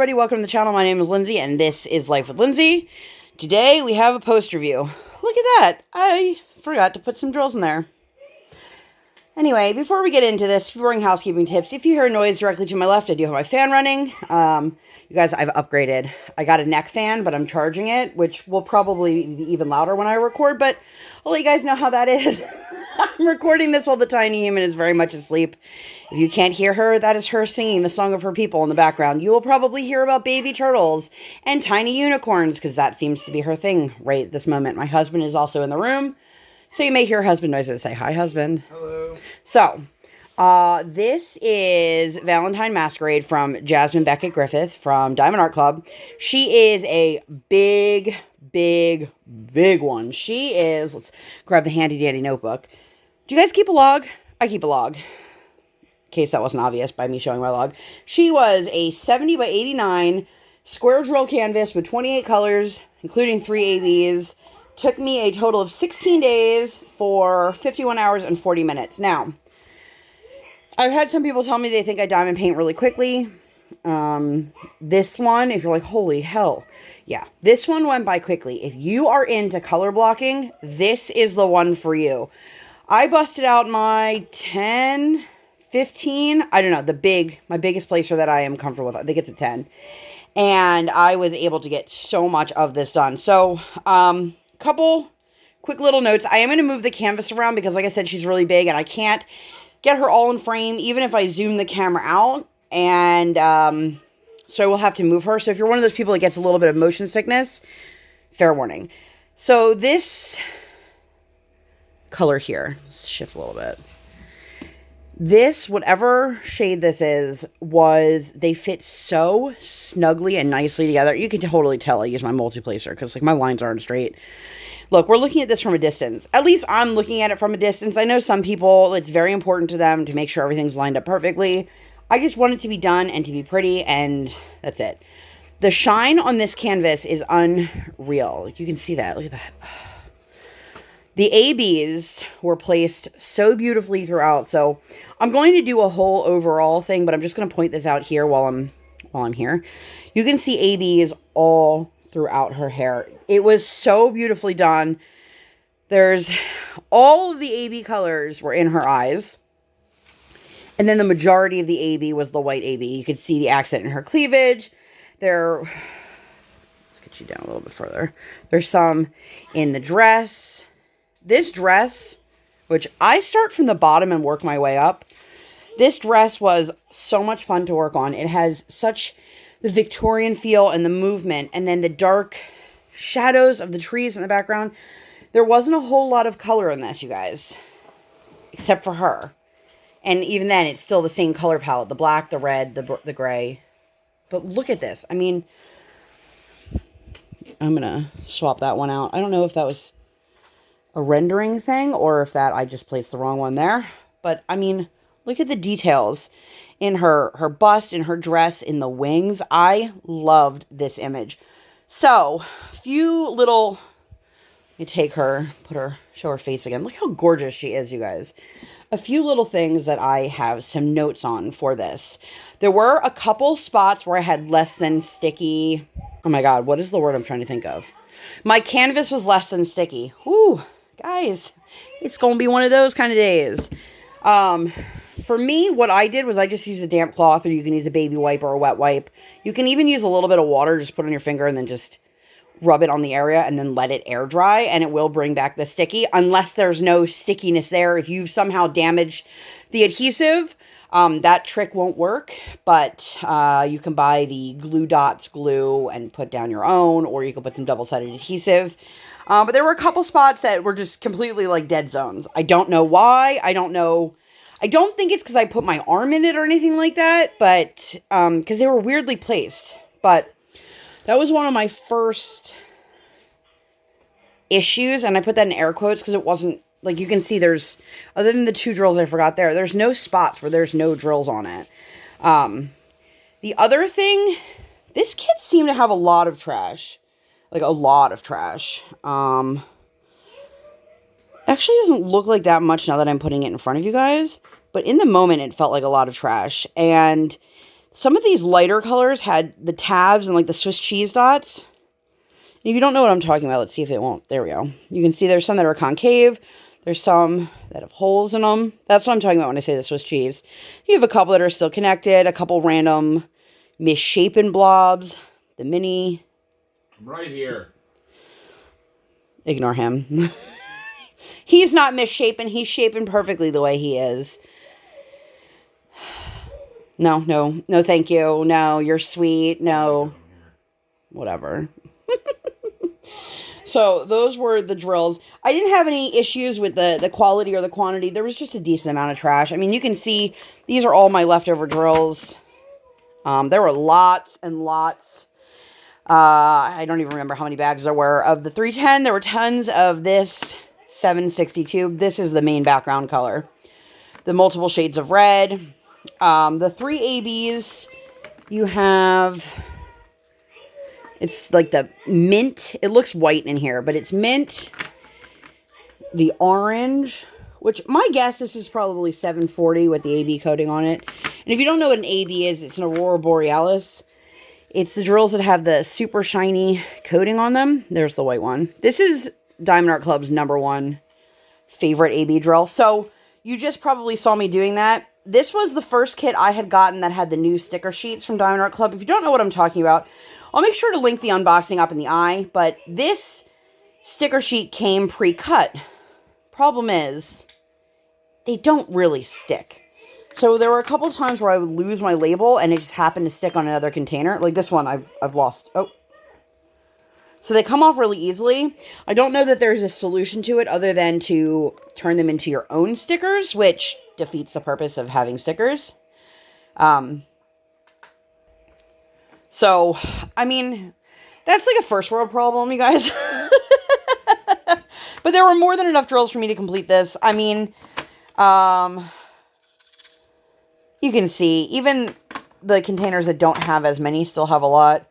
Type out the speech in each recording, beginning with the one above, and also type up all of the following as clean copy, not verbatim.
everybody, welcome to the channel. My name is Lindsay and this is Life with Lindsay. Today we have a post review. Look at that, I forgot to put some drills in there. Anyway, before we get into this, boring housekeeping tips. If you hear noise directly to my left, I do have my fan running. You guys, I've upgraded. I got a neck fan, but I'm charging it, which will probably be even louder when I record, but I'll let you guys know how that is. I'm recording this while the tiny human is very much asleep. If you can't hear her, that is her singing the song of her people in the background. You will probably hear about baby turtles and tiny unicorns, because that seems to be her thing right this moment. My husband is also in the room, so you may hear husband noises. Say, hi, husband. Hello. So, this is Valentine Masquerade from Jasmine Becket-Griffith from Diamond Art Club. She is a big one. She is, let's grab the handy dandy notebook. Do you guys keep a log? I keep a log. In case that wasn't obvious by me showing my log. She was a 70 by 89 square drill canvas with 28 colors, including 3 ABs. Took me a total of 16 days for 51 hours and 40 minutes. Now, I've had some people tell me they think I diamond paint really quickly. This one, if you're like, holy hell. Yeah, this one went by quickly. If you are into color blocking, this is the one for you. I busted out my 10, 15, I don't know, my biggest placer that I am comfortable with. I think it's a 10. And I was able to get so much of this done. So, couple quick little notes. I am going to move the canvas around because, like I said, she's really big and I can't get her all in frame, even if I zoom the camera out. And so I will have to move her. So if you're one of those people that gets a little bit of motion sickness, fair warning. So this color here, let's shift a little bit. This, whatever shade this is, they fit so snugly and nicely together. You can totally tell I use my multi-placer because, like, my lines aren't straight. Look, we're looking at this from a distance. At least I'm looking at it from a distance. I know some people, it's very important to them to make sure everything's lined up perfectly. I just want it to be done and to be pretty, and that's it. The shine on this canvas is unreal. Like, you can see that. Look at that. The ABs were placed so beautifully throughout. So I'm going to do a whole overall thing, but I'm just going to point this out here while I'm here. You can see ABs all throughout her hair. It was so beautifully done. There's all of the AB colors were in her eyes. And then the majority of the AB was the white AB. You could see the accent in her cleavage. Let's get you down a little bit further. There's some in the dress. This dress, which I start from the bottom and work my way up. This dress was so much fun to work on. It has such the Victorian feel and the movement, and then the dark shadows of the trees in the background. There wasn't a whole lot of color in this, you guys, except for her. And even then, it's still the same color palette. The black, the red, the gray. But look at this. I mean, I'm going to swap that one out. I don't know if that was a rendering thing or if that I just placed the wrong one there. But, I mean, look at the details in her bust, in her dress, in the wings. I loved this image. So, few little... Let me take her, show her face again. Look how gorgeous she is, you guys. A few little things that I have some notes on for this. There were a couple spots where I had less than sticky. Oh my God, what is the word I'm trying to think of? My canvas was less than sticky. Whoo, guys, it's going to be one of those kind of days. For me, what I did was I just used a damp cloth, or you can use a baby wipe or a wet wipe. You can even use a little bit of water, just put on your finger and then just rub it on the area and then let it air dry, and it will bring back the sticky, unless there's no stickiness there. If you've somehow damaged the adhesive, that trick won't work, but you can buy the Glue Dots glue and put down your own, or you can put some double-sided adhesive. But there were a couple spots that were just completely like dead zones. I don't know why. I don't know. I don't think it's because I put my arm in it or anything like that, but because they were weirdly placed. But that was one of my first issues, and I put that in air quotes because it wasn't, like, you can see there's, other than the 2 drills I forgot there's no spots where there's no drills on it. The other thing, this kit seemed to have a lot of trash. Like, a lot of trash. Actually doesn't look like that much now that I'm putting it in front of you guys, but in the moment it felt like a lot of trash. And Some of these lighter colors had the tabs and like the Swiss cheese dots. And if you don't know what I'm talking about, let's see if it won't. There we go. You can see there's some that are concave. There's some that have holes in them. That's what I'm talking about when I say the Swiss cheese. You have a couple that are still connected. A couple random misshapen blobs. The mini. I'm right here. Ignore him. He's not misshapen. He's shapen perfectly the way he is. No, thank you. No, you're sweet. No. Whatever. So those were the drills. I didn't have any issues with the quality or the quantity. There was just a decent amount of trash. I mean, you can see these are all my leftover drills. There were lots and lots. I don't even remember how many bags there were. Of the 310, there were tons of this 762. This is the main background color. The multiple shades of red. The 3 ABs, you have... It's like the mint. It looks white in here, but it's mint. The orange, which my guess this is probably 740 with the AB coating on it. And if you don't know what an AB is, it's an Aurora Borealis. It's the drills that have the super shiny coating on them. There's the white one. This is Diamond Art Club's #1 favorite AB drill. So you just probably saw me doing that. This was the first kit I had gotten that had the new sticker sheets from Diamond Art Club. If you don't know what I'm talking about, I'll make sure to link the unboxing up in the eye, but this sticker sheet came pre-cut. Problem is, they don't really stick. So there were a couple times where I would lose my label and it just happened to stick on another container. Like this one I've lost. Oh. So they come off really easily. I don't know that there's a solution to it other than to turn them into your own stickers, which defeats the purpose of having stickers. So, I mean, that's like a first world problem, you guys. But there were more than enough drills for me to complete this. I mean, you can see, even the containers that don't have as many still have a lot.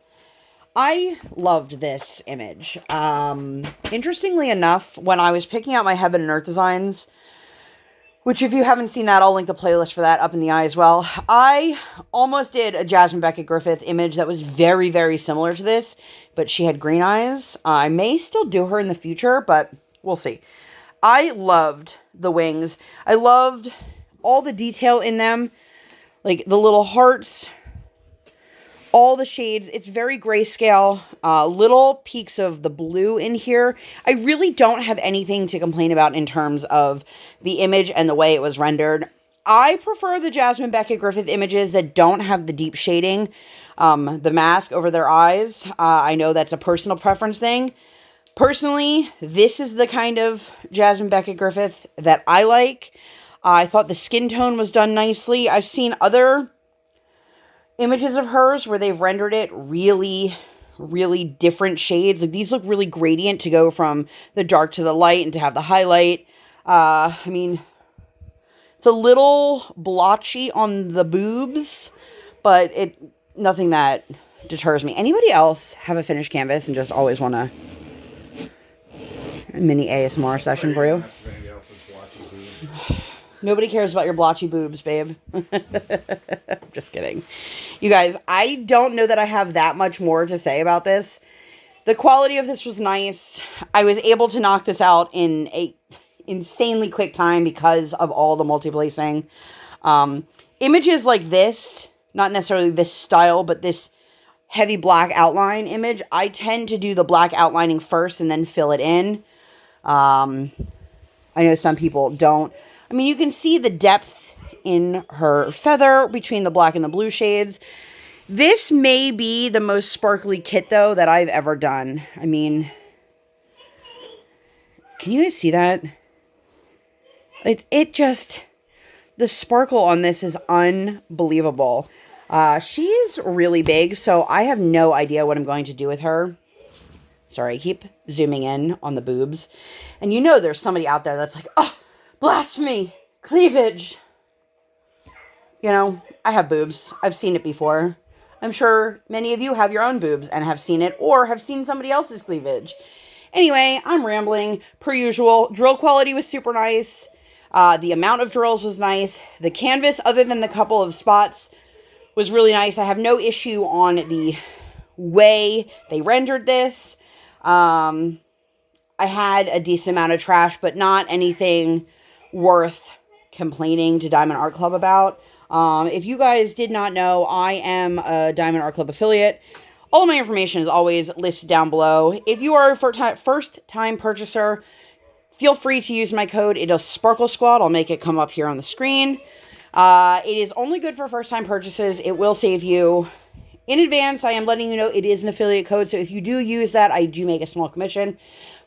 I loved this image. Interestingly enough, when I was picking out my Heaven and Earth designs, which if you haven't seen that, I'll link the playlist for that up in the eye as well. I almost did a Jasmine Becket-Griffith image that was very, very similar to this, but she had green eyes. I may still do her in the future, but we'll see. I loved the wings. I loved all the detail in them, like the little hearts, all the shades. It's very grayscale. Little peaks of the blue in here. I really don't have anything to complain about in terms of the image and the way it was rendered. I prefer the Jasmine Becket-Griffith images that don't have the deep shading, the mask over their eyes. I know that's a personal preference thing. Personally, this is the kind of Jasmine Becket-Griffith that I like. I thought the skin tone was done nicely. I've seen other images of hers where they've rendered it really, really different shades. Like these look really gradient to go from the dark to the light and to have the highlight. I mean, it's a little blotchy on the boobs, but nothing that deters me. Anybody else have a finished canvas and just always want a mini ASMR session for you? Nobody cares about your blotchy boobs, babe. Just kidding. You guys, I don't know that I have that much more to say about this. The quality of this was nice. I was able to knock this out in a insanely quick time because of all the multi-placing. Images like this, not necessarily this style, but this heavy black outline image, I tend to do the black outlining first and then fill it in. I know some people don't. I mean, you can see the depth in her feather between the black and the blue shades. This may be the most sparkly kit, though, that I've ever done. I mean, can you guys see that? It just, the sparkle on this is unbelievable. She's really big, so I have no idea what I'm going to do with her. Sorry, I keep zooming in on the boobs. And you know there's somebody out there that's like, oh, blasphemy, cleavage. You know, I have boobs. I've seen it before. I'm sure many of you have your own boobs and have seen it or have seen somebody else's cleavage. Anyway, I'm rambling per usual. Drill quality was super nice. The amount of drills was nice. The canvas, other than the couple of spots was really nice. I have no issue on the way they rendered this. I had a decent amount of trash, but not anything worth complaining to Diamond Art Club about. If you guys did not know, I am a Diamond Art Club affiliate. All my information is always listed down below. If you are a first-time purchaser, feel free to use my code. It is Sparkle Squad. I'll make it come up here on the screen. It is only good for first-time purchases. It will save you. In advance, I am letting you know it is an affiliate code, so if you do use that, I do make a small commission,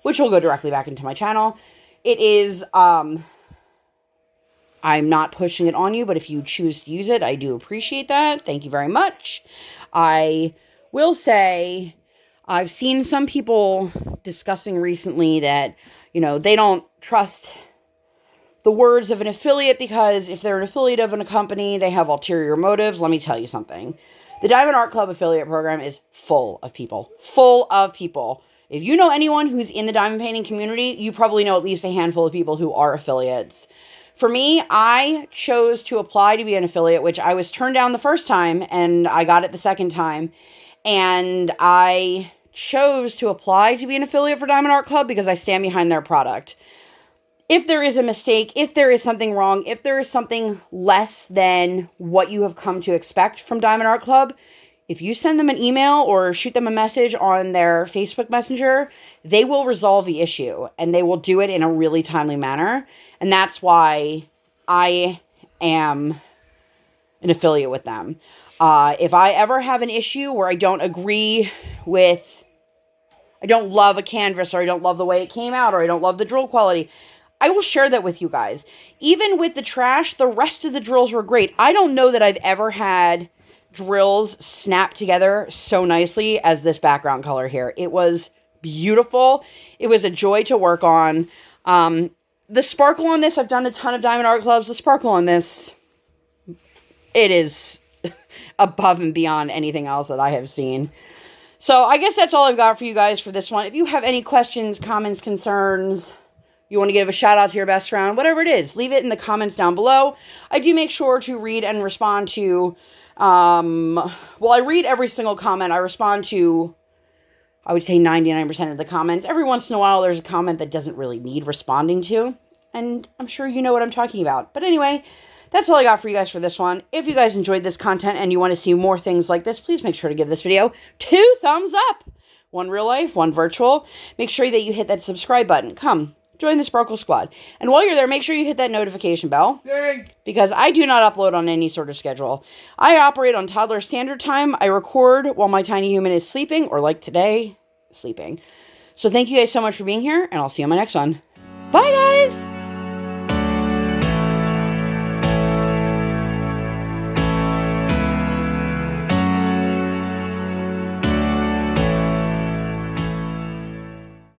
which will go directly back into my channel. It is, I'm not pushing it on you, but if you choose to use it, I do appreciate that. Thank you very much. I will say, I've seen some people discussing recently that, you know, they don't trust the words of an affiliate because if they're an affiliate of a company, they have ulterior motives. Let me tell you something. The Diamond Art Club affiliate program is full of people. Full of people. If you know anyone who's in the diamond painting community, you probably know at least a handful of people who are affiliates. For me, I chose to apply to be an affiliate, which I was turned down the first time, and I got it the second time. And I chose to apply to be an affiliate for Diamond Art Club because I stand behind their product. If there is a mistake, if there is something wrong, if there is something less than what you have come to expect from Diamond Art Club, if you send them an email or shoot them a message on their Facebook Messenger, they will resolve the issue and they will do it in a really timely manner. And that's why I am an affiliate with them. If I ever have an issue where I don't agree with, I don't love a canvas, or I don't love the way it came out, or I don't love the drill quality, I will share that with you guys. Even with the trash, the rest of the drills were great. I don't know that I've ever had drills snap together so nicely as this background color here. It was beautiful. It was a joy to work on. The sparkle on this, I've done a ton of Diamond Art Clubs. The sparkle on this, it is above and beyond anything else that I have seen. So I guess that's all I've got for you guys for this one. If you have any questions, comments, concerns, you want to give a shout out to your best friend, whatever it is, leave it in the comments down below. I do make sure to read and respond to, well, I read every single comment. I respond to, I would say 99% of the comments. Every once in a while, there's a comment that doesn't really need responding to, and I'm sure you know what I'm talking about. But anyway, that's all I got for you guys for this one. If you guys enjoyed this content and you want to see more things like this, please make sure to give this video 2 thumbs up. One real life, one virtual. Make sure that you hit that subscribe button. Come. Join the Sparkle Squad. And while you're there, make sure you hit that notification bell. Dang. Because I do not upload on any sort of schedule. I operate on toddler standard time. I record while my tiny human is sleeping, or like today, sleeping. So thank you guys so much for being here, and I'll see you on my next one. Bye, guys!